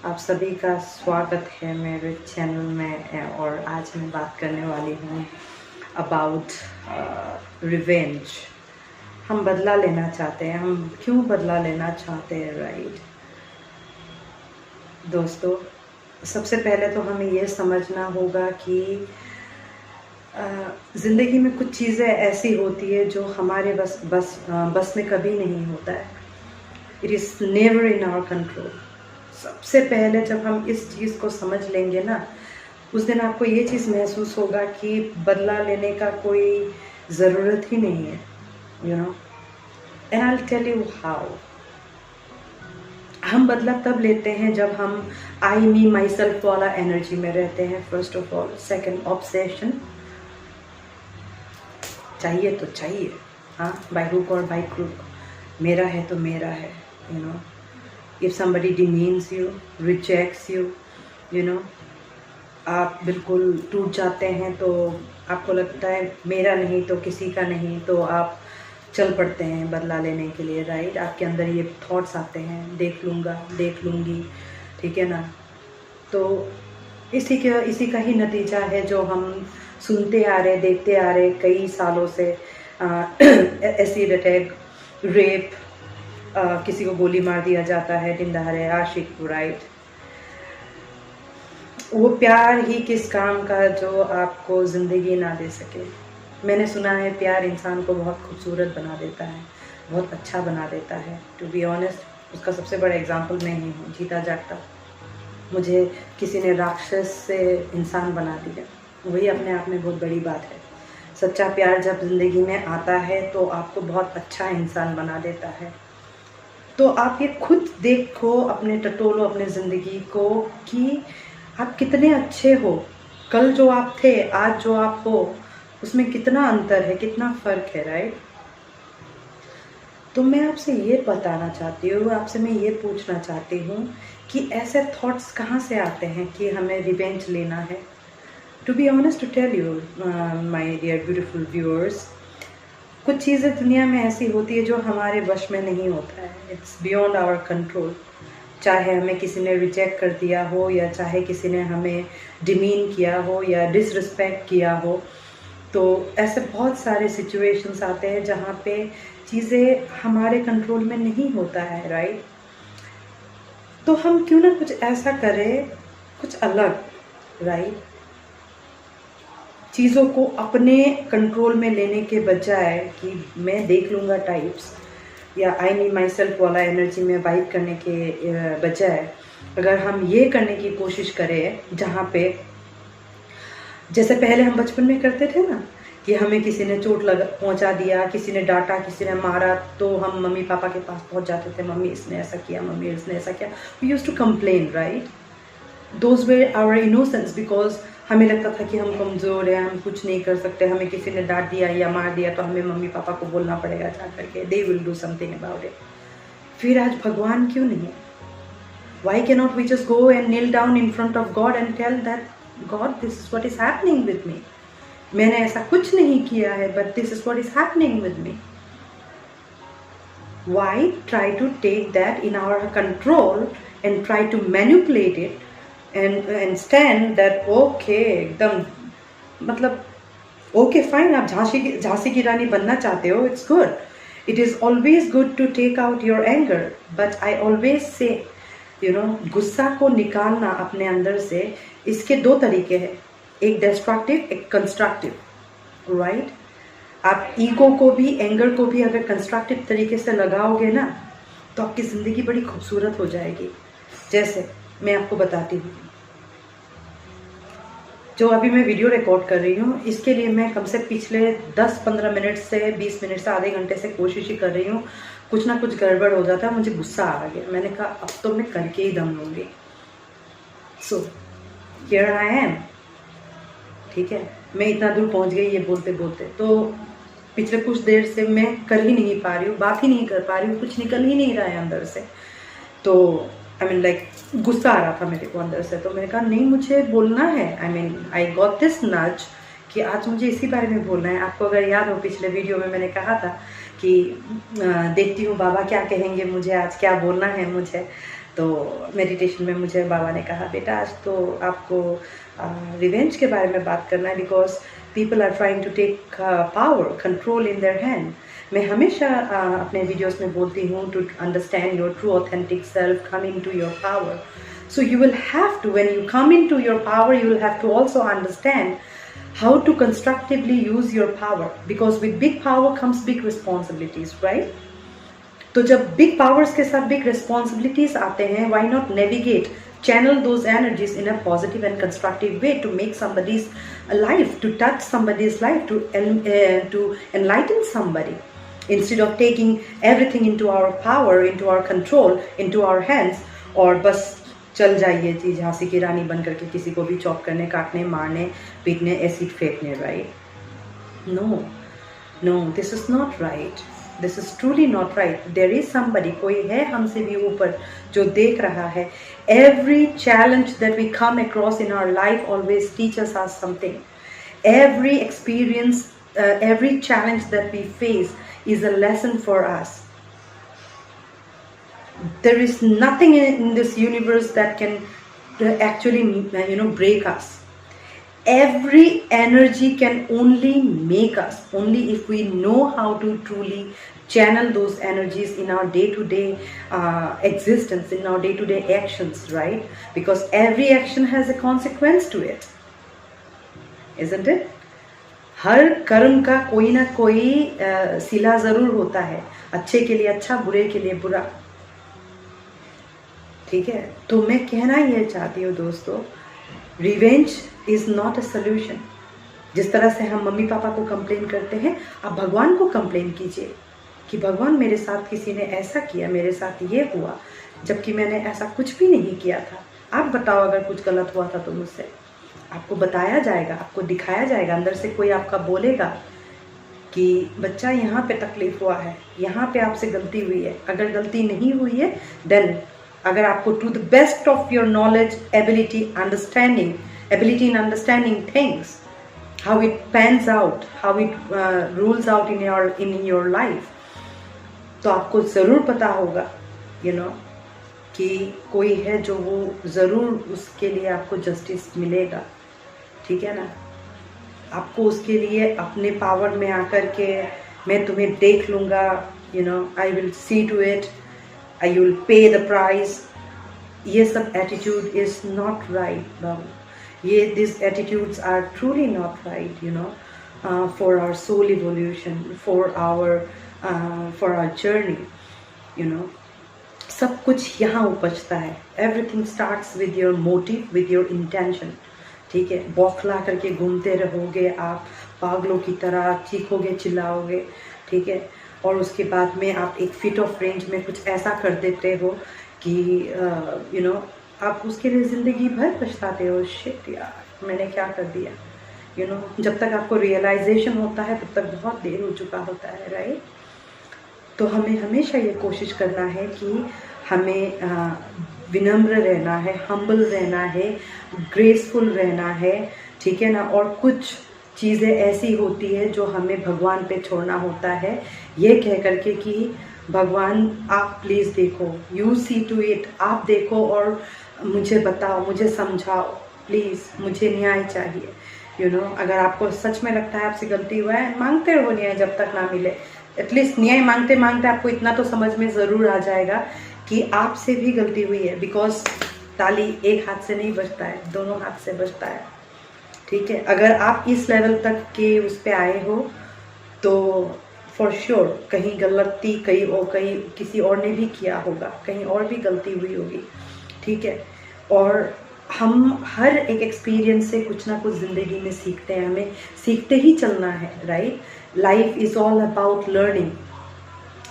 आप सभी का स्वागत है मेरे चैनल में। और आज मैं बात करने वाली हूँ अबाउट रिवेंज। हम बदला लेना चाहते हैं, हम क्यों बदला लेना चाहते हैं, राइट दोस्तों? सबसे पहले तो हमें ये समझना होगा कि ज़िंदगी में कुछ चीज़ें ऐसी होती है जो हमारे बस में कभी नहीं होता है। It is never in our control. सबसे पहले जब हम इस चीज़ को समझ लेंगे ना, उस दिन आपको ये चीज़ महसूस होगा कि बदला लेने का कोई ज़रूरत ही नहीं है, you know. And I will tell you how. हम बदला तब लेते हैं जब हम आई मी माई सेल्फ वाला एनर्जी में रहते हैं, first of all. Second, obsession. चाहिए तो चाहिए, हाँ, बाय हुक और बाय क्रूक। मेरा है तो मेरा है, you no. If somebody demeans you, rejects you, you know, आप बिल्कुल टूट जाते हैं तो आपको लगता है मेरा नहीं तो किसी का नहीं, तो आप चल पड़ते हैं बदला लेने के लिए, राइट। आपके अंदर ये थॉट्स आते हैं, देख लूँगा, देख लूँगी, ठीक है ना। तो इसी का ही नतीजा है जो हम सुनते आ रहे, देखते आ रहे कई सालों से। एसिड अटैक, रेप, किसी को गोली मार दिया जाता है, दिन दहाड़े, आशिक, राइट। वो प्यार ही किस काम का जो आपको ज़िंदगी ना दे सके। मैंने सुना है प्यार इंसान को बहुत खूबसूरत बना देता है, बहुत अच्छा बना देता है। टू बी ऑनेस्ट, उसका सबसे बड़ा एग्जांपल मैं ही हूँ, जीता जागता। मुझे किसी ने राक्षस से इंसान बना दिया, वही अपने आप में बहुत बड़ी बात है। सच्चा प्यार जब ज़िंदगी में आता है तो आपको बहुत अच्छा इंसान बना देता है। तो आप ये खुद देखो, अपने टटोलो अपने ज़िंदगी को कि आप कितने अच्छे हो। कल जो आप थे, आज जो आप हो, उसमें कितना अंतर है, कितना फ़र्क है, राइट। तो मैं आपसे ये बताना चाहती हूँ, आपसे मैं ये पूछना चाहती हूँ कि ऐसे थॉट्स कहाँ से आते हैं कि हमें रिवेंज लेना है। To be honest, to tell you my dear beautiful viewers, कुछ चीज़ें दुनिया में ऐसी होती है जो हमारे वश में नहीं होता है। It's beyond our control. चाहे हमें किसी ने रिजेक्ट कर दिया हो, या चाहे किसी ने हमें डिमीन किया हो या डिसरिस्पेक्ट किया हो, तो ऐसे बहुत सारे सिचुएशंस आते हैं जहाँ पे चीज़ें हमारे कंट्रोल में नहीं होता है, राइट। तो हम क्यों ना कुछ ऐसा करें, कुछ अलग, राइट। चीज़ों को अपने कंट्रोल में लेने के बजाय कि मैं देख लूँगा टाइप्स या आई मी माई सेल्फ वाला एनर्जी में वाइब करने के बजाय अगर हम ये करने की कोशिश करें, जहाँ पे जैसे पहले हम बचपन में करते थे ना, कि हमें किसी ने चोट पहुँचा दिया, किसी ने डांटा, किसी ने मारा, तो हम मम्मी पापा के पास पहुँच जाते थे, मम्मी इसने ऐसा किया, मम्मी इसने ऐसा किया। We used to complain, right. Those were our innocence, because हमें लगता था कि हम कमज़ोर हैं, हम कुछ नहीं कर सकते। हमें किसी ने डांट दिया या मार दिया तो हमें मम्मी पापा को बोलना पड़ेगा जा करके, they will do something about it. फिर आज भगवान क्यों नहीं? Why can not we just go and kneel down in front of God and tell that God, this is what is happening with me. मैंने ऐसा कुछ नहीं किया है, but this is what is happening with me. Why try to take that in our control and try to manipulate it and stand that okay, एकदम मतलब okay fine, आप झांसी की रानी बनना चाहते हो, it's good. It is always good to take out your anger, but I always say, you know, गुस्सा को निकालना अपने अंदर से, इसके दो तरीके हैं, एक डिस्ट्रक्टिव, एक कंस्ट्रक्टिव, राइट। आप ईगो को भी, एंगर को भी अगर कंस्ट्रक्टिव तरीके से लगाओगे ना, तो आपकी ज़िंदगी बड़ी खूबसूरत हो जाएगी। जैसे मैं आपको बताती हूँ, जो अभी मैं वीडियो रिकॉर्ड कर रही हूँ, इसके लिए मैं कम से पिछले 10-15 मिनट से 20 मिनट से आधे घंटे से कोशिश ही कर रही हूँ। कुछ ना कुछ गड़बड़ हो जाता है, मुझे गुस्सा आ गया। मैंने कहा अब तो मैं करके ही दम लूँगी। सो हियर आई एम, ठीक है। मैं इतना दूर पहुँच गई ये बोलते बोलते। तो पिछले कुछ देर से मैं कर ही नहीं पा रही हूँ, बात ही नहीं कर पा रही हूँ, कुछ निकल ही नहीं रहा है अंदर से। तो आई मीन लाइक गुस्सा आ रहा था मेरे को अंदर से। तो मैंने कहा नहीं, मुझे बोलना है। I mean I got this नज कि आज मुझे इसी बारे में बोलना है। आपको अगर याद हो, पिछले वीडियो में मैंने कहा था कि देखती हूँ बाबा क्या कहेंगे मुझे, आज क्या बोलना है मुझे। तो मेडिटेशन में मुझे बाबा ने कहा, बेटा आज तो आपको रिवेंज के बारे में बात करना है, because people are trying to take power control in their hand. मैं हमेशा अपने वीडियोस में बोलती हूँ, to understand your true authentic self, come in to your power. So you will have to, when you come into your power, you will have to also understand how to constructively use your power, because with big power comes big responsibilities, right? तो जब big powers के साथ big responsibilities आते हैं, why not navigate, channel those energies in a positive and constructive way to make somebody's life, to touch somebody's life, to enlighten somebody, instead of taking everything into our power, into our control, into our hands, और बस चल जाइए जी झांसी की रानी बन करके किसी को भी चॉप करने, काटने, मारने, पीटने, एसिड फेंकने, right? No no, this is not right, this is truly not right. There is somebody, कोई है हमसे भी ऊपर जो देख रहा है. Every challenge that we come across in our life always teaches us something. Every experience, every challenge that we face is a lesson for us. There is nothing in this universe that can actually break us. Every energy can only make us, only if we know how to truly channel those energies in our day-to-day existence, in our day-to-day actions, right? Because every action has a consequence to it, isn't it? हर कर्म का कोई ना कोई सिला जरूर होता है, अच्छे के लिए अच्छा, बुरे के लिए बुरा. ठीक है, तो मैं कहना ये चाहती हूँ दोस्तों, revenge is not a solution. जिस तरह से हम मम्मी पापा को कंप्लेन करते हैं, आप भगवान को कंप्लेन कीजिए कि भगवान मेरे साथ किसी ने ऐसा किया, मेरे साथ ये हुआ, जबकि मैंने ऐसा कुछ भी नहीं किया था. आप बताओ अगर कुछ गलत हुआ था तो मुझसे, आपको बताया जाएगा, आपको दिखाया जाएगा. अंदर से कोई आपका बोलेगा कि बच्चा यहाँ पे तकलीफ हुआ है, यहाँ पे आपसे गलती हुई है. अगर गलती नहीं हुई है, देन अगर आपको to the best of your knowledge, ability in understanding things, how it pans out, how it rules out in your life, तो आपको ज़रूर पता होगा कि कोई है जो वो ज़रूर उसके लिए आपको जस्टिस मिलेगा. ठीक है ना? आपको उसके लिए अपने पावर में आकर के मैं तुम्हें देख लूँगा, I will see to it, I will pay the price. ये सब attitude is not right, Babu. These attitudes are truly not right, for our soul evolution, for our journey, सब कुछ यहाँ उपजता है. Everything starts with your motive, with your intention. ठीक है, बौखला करके घूमते रहोगे आप पागलों की तरह, चीखोगे, चिल्लाओगे, ठीक है, और उसके बाद में आप एक फिट ऑफ रेंज में कुछ ऐसा कर देते हो कि आप उसके लिए ज़िंदगी भर पछताते हो. शिट यार, मैंने क्या कर दिया. जब तक आपको रियलाइजेशन होता है तब तक बहुत देर हो चुका होता है, राइट? तो हमें हमेशा ये कोशिश करना है कि हमें विनम्र रहना है, हम्बल रहना है, ग्रेसफुल रहना है. ठीक है ना? और कुछ चीज़ें ऐसी होती है जो हमें भगवान पे छोड़ना होता है, ये कह करके कि भगवान आप प्लीज़ देखो, यू सी टू इट, आप देखो और मुझे बताओ, मुझे समझाओ प्लीज़, मुझे न्याय चाहिए. अगर आपको सच में लगता है आपसे गलती हुआ है, मांगते रहो न्याय जब तक ना मिले. एटलीस्ट न्याय मांगते मांगते आपको इतना तो समझ में ज़रूर आ जाएगा कि आपसे भी गलती हुई है. बिकॉज ताली एक हाथ से नहीं बजता है, दोनों हाथ से बजता है. ठीक है, अगर आप इस लेवल तक के उस पे आए हो तो फॉर श्योर कहीं गलती कहीं किसी और ने भी किया होगा, कहीं और भी गलती हुई होगी. ठीक है, और हम हर एक एक्सपीरियंस से कुछ ना कुछ ज़िंदगी में सीखते हैं, हमें सीखते ही चलना है, right? Life is all about learning.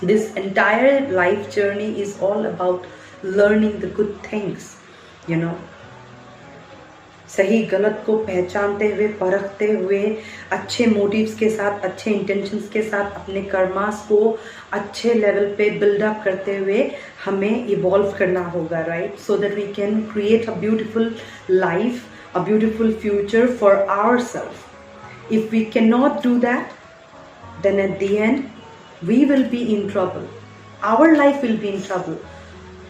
This entire life journey is all about learning the good things. सही गलत को पहचानते हुए, परखते हुए, अच्छे मोटिव्स के साथ, अच्छे इंटेंशंस के साथ अपने कर्मास को अच्छे लेवल पे बिल्डअप करते हुए हमें इवॉल्व करना होगा, right? So that we can create a beautiful life, a beautiful future for ourselves. If we can not do that, then at the end we will be in trouble. Our life will be in trouble.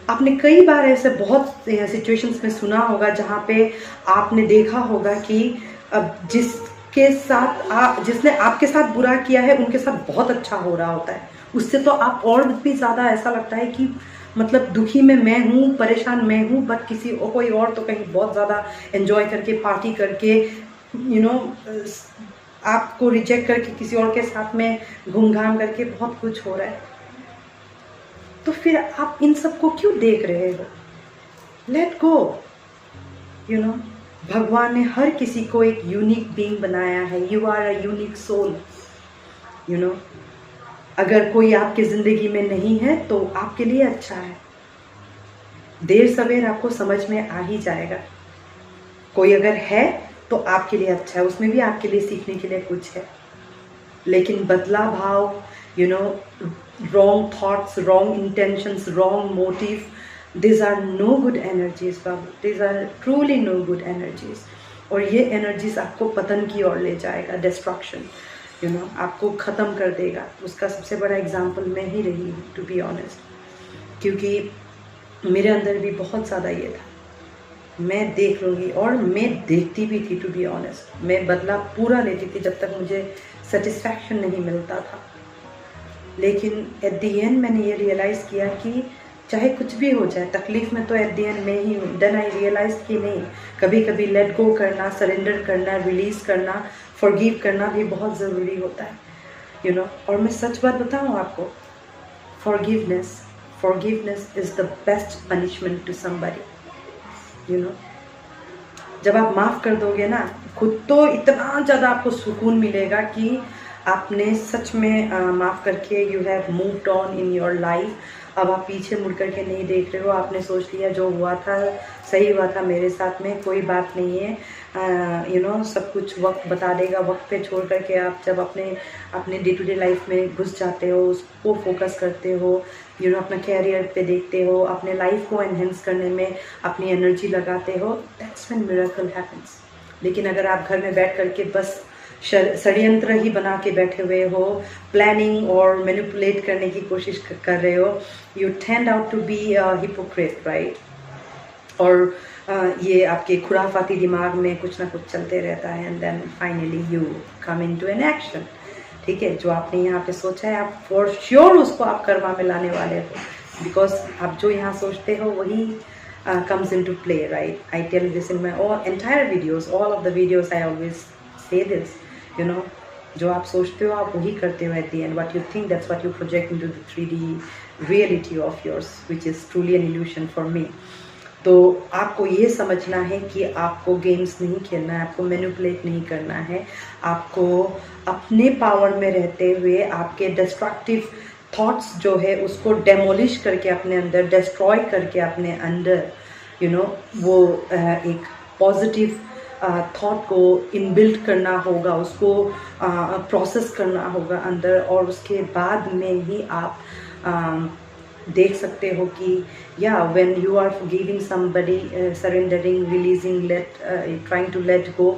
आपने कई बार ऐसे बहुत situations में सुना होगा जहाँ पे आपने देखा होगा कि अब जिसने आपके साथ बुरा किया है उनके साथ बहुत अच्छा हो रहा होता है। उससे तो आप और भी ज़्यादा ऐसा लगता है कि मतलब दुखी में मैं हूँ, परेशान मैं हूँ, बट कोई और तो कहीं बहुत ज़्यादा एंजॉय करके, पार्टी करके, आपको रिजेक्ट करके किसी और के साथ में घूम घाम करके बहुत कुछ हो रहा है। तो फिर आप इन सब को क्यों देख रहे हो? Let go. भगवान ने हर किसी को एक यूनिक बीइंग बनाया है। You are a unique soul. अगर कोई आपकी ज़िंदगी में नहीं है तो आपके लिए अच्छा है। देर सवेर आपको समझ में आ ही जाएगा। कोई अगर है तो आपके लिए अच्छा है, उसमें भी आपके लिए सीखने के लिए कुछ है। लेकिन बदला भाव, wrong thoughts, wrong intentions, wrong motive, these are no good energies Babu, these are truly no good energies। और ये energies आपको पतन की ओर ले जाएगा, destruction, आपको ख़त्म कर देगा। उसका सबसे बड़ा एग्जाम्पल मैं ही रही हूँ, टू बी ऑनेस्ट, क्योंकि मेरे अंदर भी बहुत ज़्यादा ये था। मैं देख लूँगी, और मैं देखती भी थी, टू बी ऑनेस्ट। मैं बदला पूरा लेती थी जब तक मुझे सेटिस्फैक्शन नहीं मिलता था। लेकिन एट दी एंड मैंने ये रियलाइज़ किया कि चाहे कुछ भी हो जाए, तकलीफ़ में तो एट दी एंड मैं ही हूँ। देन आई रियलाइज़ कि नहीं, कभी कभी लेट गो करना, सरेंडर करना, रिलीज़ करना, फॉरगिव करना भी बहुत ज़रूरी होता है। और मैं सच बात बताऊँ आपको, forgiveness is the best punishment to somebody. जब आप माफ़ कर दोगे ना, खुद तो इतना ज़्यादा आपको सुकून मिलेगा कि आपने सच में माफ़ करके you have moved on in your life. अब आप पीछे मुड़ करके नहीं देख रहे हो। आपने सोच लिया जो हुआ था सही हुआ था मेरे साथ में, कोई बात नहीं है। सब कुछ वक्त बता देगा। वक्त पे छोड़ करके आप जब अपने डे टू डे लाइफ में घुस जाते हो, उसको फोकस करते हो, अपना कैरियर पे देखते हो, अपने लाइफ को एनहेंस करने में अपनी एनर्जी लगाते हो, दैट्स व्हेन मिरेकल हैपेंस। लेकिन अगर आप घर में बैठ करके बस षड्यंत्र ही बना के बैठे हुए हो, प्लानिंग और मैनिपुलेट करने की कोशिश कर रहे हो, you tend out to be hypocrite, right. और ये आपके खुराफाती दिमाग में कुछ ना कुछ चलते रहता है, and then finally you come into an action. ठीक है, जो आपने यहाँ पे सोचा है, आप फॉर श्योर उसको आप कर्मा में लाने वाले हो, बिकॉज आप जो यहाँ सोचते हो वही comes into play, right? I tell this in my entire videos, all of the videos I always say this, जो आप सोचते हो आप वही करते हो at the end. What you think, that's what you project into the 3D reality of yours, which is truly an illusion for me. तो आपको ये समझना है कि आपको गेम्स नहीं खेलना है, आपको मैनिपुलेट नहीं करना है, आपको अपने पावर में रहते हुए आपके डिस्ट्रक्टिव थॉट्स जो है उसको डेमोलिश करके अपने अंदर, डिस्ट्रॉय करके अपने अंदर, वो एक पॉजिटिव थॉट को इनबिल्ट करना होगा, उसको प्रोसेस करना होगा अंदर, और उसके बाद में ही आप देख सकते हो कि when you are forgiving somebody, surrendering, releasing, trying to let go,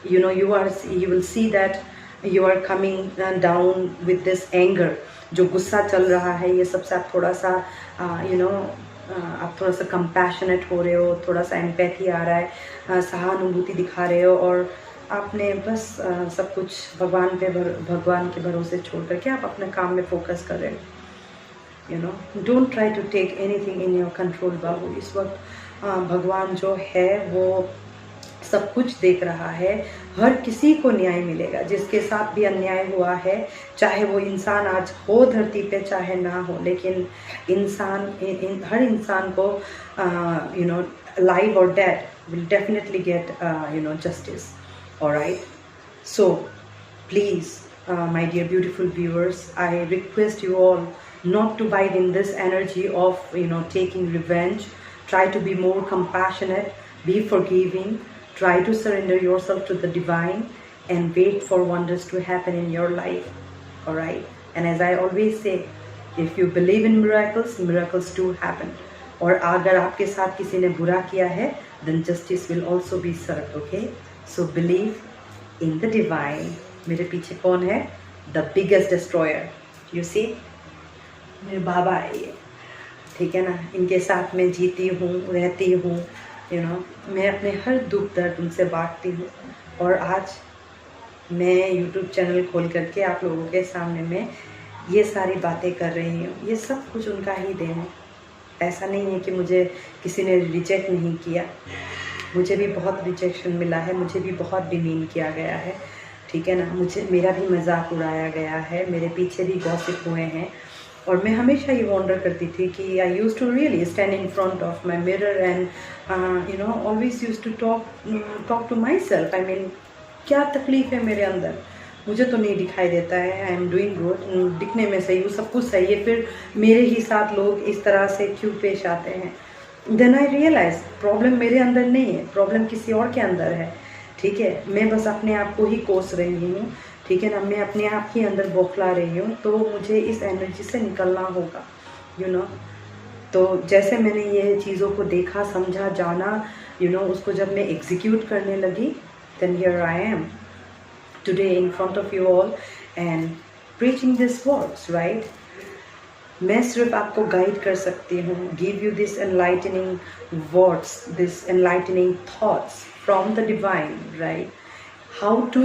you will see that you are coming down with this anger. जो गुस्सा चल रहा है, ये सबसे आप थोड़ा सा आप थोड़ा सा कंपैशनेट हो रहे हो, थोड़ा सा एम्पैथी आ रहा है, सहानुभूति दिखा रहे हो, और आपने बस सब कुछ भगवान के भरोसे छोड़ करके आप अपने काम में फोकस कर रहे हो। Don't try to take anything in your control बाबू। इस वक्त भगवान जो है वो सब कुछ देख रहा है, हर किसी को न्याय मिलेगा। जिसके साथ भी अन्याय हुआ है, चाहे वो इंसान आज हो धरती पे चाहे ना हो, लेकिन हर इंसान को लाइव और dead will definitely get justice. Alright, so please my dear beautiful viewers, I request you all not to bite in this energy of taking revenge. Try to be more compassionate, be forgiving, try to surrender yourself to the divine, and wait for wonders to happen in your life. All right, and as I always say, if you believe in miracles, miracles do happen. और अगर आपके साथ किसी ने बुरा किया है, then justice will also be served. Okay, so believe in the divine. मेरे पीछे कौन है? The biggest destroyer. You see, मेरे बाबा है ये। ठीक है ना, इनके साथ में जीती हूँ, रहती हूँ, मैं अपने हर दुख दर्द उनसे बांटती हूँ। और आज मैं यूट्यूब चैनल खोल करके आप लोगों के सामने में ये सारी बातें कर रही हूँ। ये सब कुछ उनका ही देन है। ऐसा नहीं है कि मुझे किसी ने रिजेक्ट नहीं किया, मुझे भी बहुत रिजेक्शन मिला है, मुझे भी बहुत डिमीन किया गया है, ठीक है ना, मेरा भी मजाक उड़ाया गया है, मेरे पीछे भी गॉसिप हुए हैं। और मैं हमेशा ये वॉन्डर करती थी कि I use to really stand in front of my mirror and always use to talk to my self. I mean क्या तकलीफ़ है मेरे अंदर, मुझे तो नहीं दिखाई देता है, आई एम डूइंग गुड, दिखने में सही हूँ, सब कुछ सही है, फिर मेरे ही साथ लोग इस तरह से क्यों पेश आते हैं। देन आई रियलाइज प्रॉब्लम मेरे अंदर नहीं है, प्रॉब्लम किसी और के अंदर है, ठीक है। मैं बस अपने आप को ही कोस रही हूँ, ठीक है ना, मैं अपने आप ही अंदर बौखला रही हूँ। तो मुझे इस एनर्जी से निकलना होगा, तो जैसे मैंने ये चीज़ों को देखा, समझा, जाना, उसको जब मैं एग्जीक्यूट करने लगी, then here I am today in front of you all and preaching these words, right? मैं सिर्फ आपको गाइड कर सकती हूँ, give you this enlightening words, this enlightening thoughts from the divine, right? How to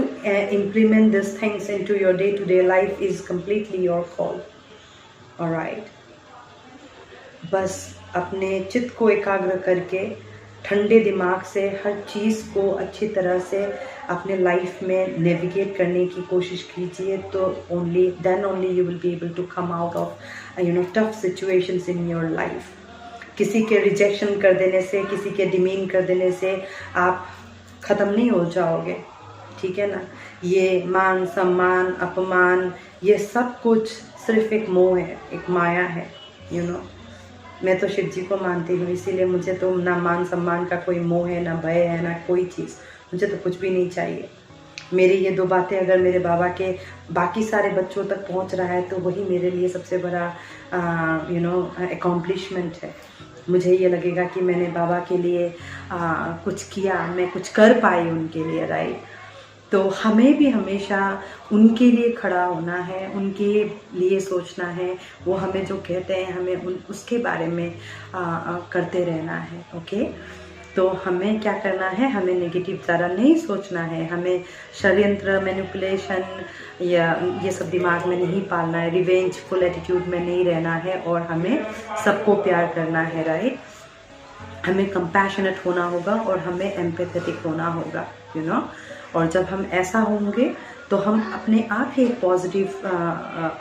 implement these things into your day-to-day life is completely your call, all right? बस अपने चित्त को एकाग्र करके ठंडे दिमाग से हर चीज़ को अच्छी तरह से अपने लाइफ में नेविगेट करने की कोशिश कीजिए, तो then only you will be able to come out of tough situations in your life. किसी के रिजेक्शन कर देने से, किसी के डिमीन कर देने से आप ख़त्म नहीं हो जाओगे, ठीक है ना। ये मान सम्मान अपमान ये सब कुछ सिर्फ एक मोह है, एक माया है, मैं तो शिव जी को मानती हूँ, इसीलिए मुझे तो ना मान सम्मान का कोई मोह है, ना भय है, ना कोई चीज़, मुझे तो कुछ भी नहीं चाहिए। मेरी ये 2 बातें अगर मेरे बाबा के बाकी सारे बच्चों तक पहुँच रहा है तो वही मेरे लिए सबसे बड़ा अकॉम्प्लिशमेंट है। मुझे ये लगेगा कि मैंने बाबा के लिए कुछ किया, मैं कुछ कर पाई उनके लिए, राइट। तो हमें भी हमेशा उनके लिए खड़ा होना है, उनके लिए सोचना है, वो हमें जो कहते हैं हमें उसके बारे में करते रहना है, ओके। तो हमें क्या करना है, हमें नेगेटिव ज़्यादा नहीं सोचना है, हमें षड्यंत्र, मैनिपुलेशन या ये सब दिमाग में नहीं पालना है, रिवेंजफुल एटीट्यूड में नहीं रहना है, और हमें सबको प्यार करना है, राइट। हमें कंपैशनेट होना होगा और हमें एम्पैथेटिक होना होगा, और जब हम ऐसा होंगे तो हम अपने आप ही एक पॉजिटिव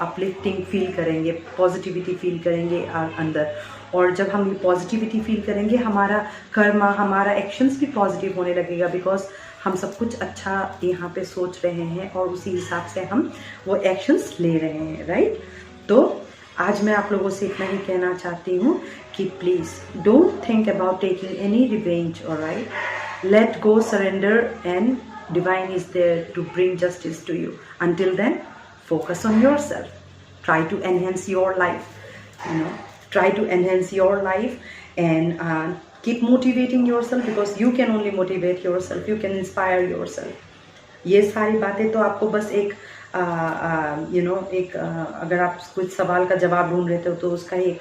अपलिफ्टिंग फील करेंगे, पॉजिटिविटी फील करेंगे अंदर। और जब हम ये पॉजिटिविटी फील करेंगे, हमारा कर्मा, हमारा एक्शंस भी पॉजिटिव होने लगेगा, बिकॉज हम सब कुछ अच्छा यहाँ पे सोच रहे हैं और उसी हिसाब से हम वो एक्शंस ले रहे हैं, राइट। तो आज मैं आप लोगों से इतना ही कहना चाहती हूँ कि please don't think about taking any revenge, alright. Let go, surrender, and divine is there to bring justice to you. Until then, focus on yourself. Try to enhance your life, try to enhance your life, and keep motivating yourself, because you can only motivate yourself, you can inspire yourself. ये सारी बातें तो आपको बस एक अगर आप कुछ सवाल का जवाब ढूंढ रहे थे तो उसका एक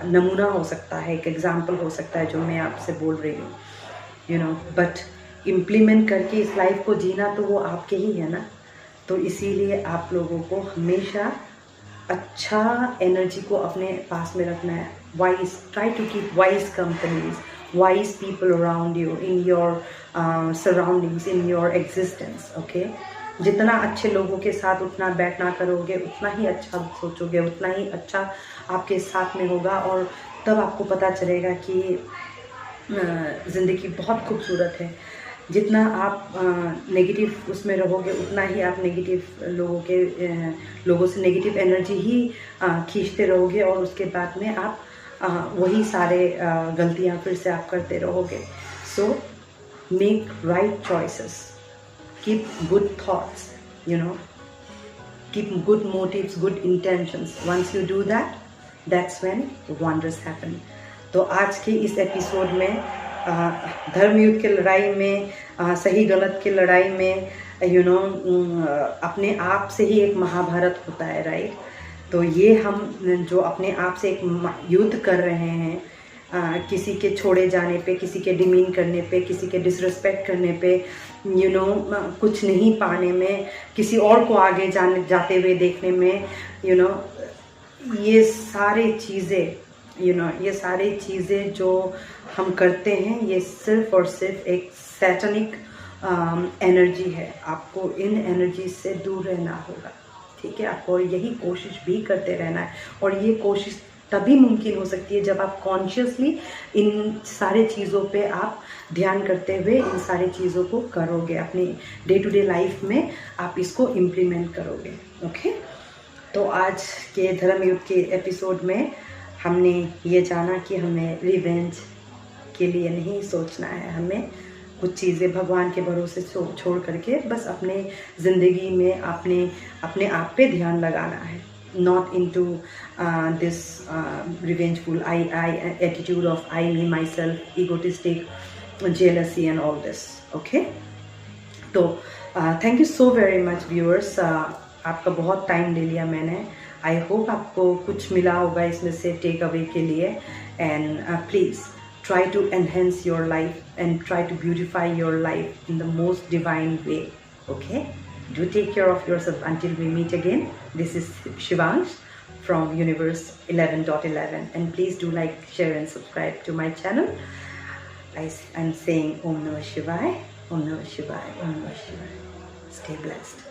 नमूना हो सकता है, एक एग्जाम्पल हो सकता है जो मैं आपसे बोल रही हूँ, बट इम्प्लीमेंट करके इस लाइफ को जीना तो वो आपके ही है ना। तो इसीलिए आप लोगों को हमेशा अच्छा एनर्जी को अपने पास में रखना है। Wise, try to keep wise companies, wise people around you, in your surroundings, in your existence, okay. जितना अच्छे लोगों के साथ उठना बैठना करोगे, उतना ही अच्छा सोचोगे, उतना ही अच्छा आपके साथ में होगा, और तब आपको पता चलेगा कि ज़िंदगी बहुत खूबसूरत है। जितना आप नेगेटिव उसमें रहोगे, उतना ही आप नेगेटिव लोगों से नेगेटिव एनर्जी ही खींचते रहोगे, और उसके बाद में आप वही सारे गलतियां फिर से आप करते रहोगे। So make right choices, keep good thoughts, keep good motives, good intentions. Once you do that, that's when wonders happen. तो आज के इस एपिसोड में धर्म युद्ध की लड़ाई में, सही गलत की लड़ाई में, अपने आप से ही एक महाभारत होता है, राइट। तो ये हम जो अपने आप से एक युद्ध कर रहे हैं, किसी के छोड़े जाने पे, किसी के डिमीन करने पे, किसी के डिसरिस्पेक्ट करने पे, कुछ नहीं पाने में, किसी और को आगे जाते हुए देखने में, ये सारी चीज़ें ये सारी चीज़ें जो हम करते हैं, ये सिर्फ और सिर्फ एक सैटनिक एनर्जी है। आपको इन एनर्जी से दूर रहना होगा, ठीक है। आपको यही कोशिश भी करते रहना है, और ये कोशिश तभी मुमकिन हो सकती है जब आप कॉन्शियसली इन सारे चीज़ों पे आप ध्यान करते हुए इन सारी चीज़ों को करोगे, अपनी डे टू डे लाइफ में आप इसको इम्प्लीमेंट करोगे। ओके, तो आज के धर्म युद्ध के एपिसोड में हमने ये जाना कि हमें रिवेंज के लिए नहीं सोचना है, हमें कुछ चीज़ें भगवान के भरोसे छोड़ करके बस अपने ज़िंदगी में अपने आप पे ध्यान लगाना है, not into this revengeful attitude of I, me, myself, egotistic, jealousy and all this. Okay, तो thank you so very much viewers. आपका बहुत टाइम ले लिया मैंने। आई होप आपको कुछ मिला होगा इसमें से टेक अवे के लिए, and please try to enhance your life and try to beautify your life in the most divine way. Okay, do take care of yourself until we meet again. This is Shivansh from Universe 11.11, and please do like, share and subscribe to my channel. I'm saying Om Namah Shivaya, Om Namah Shivaya, Om Namah Shivaya. Stay blessed.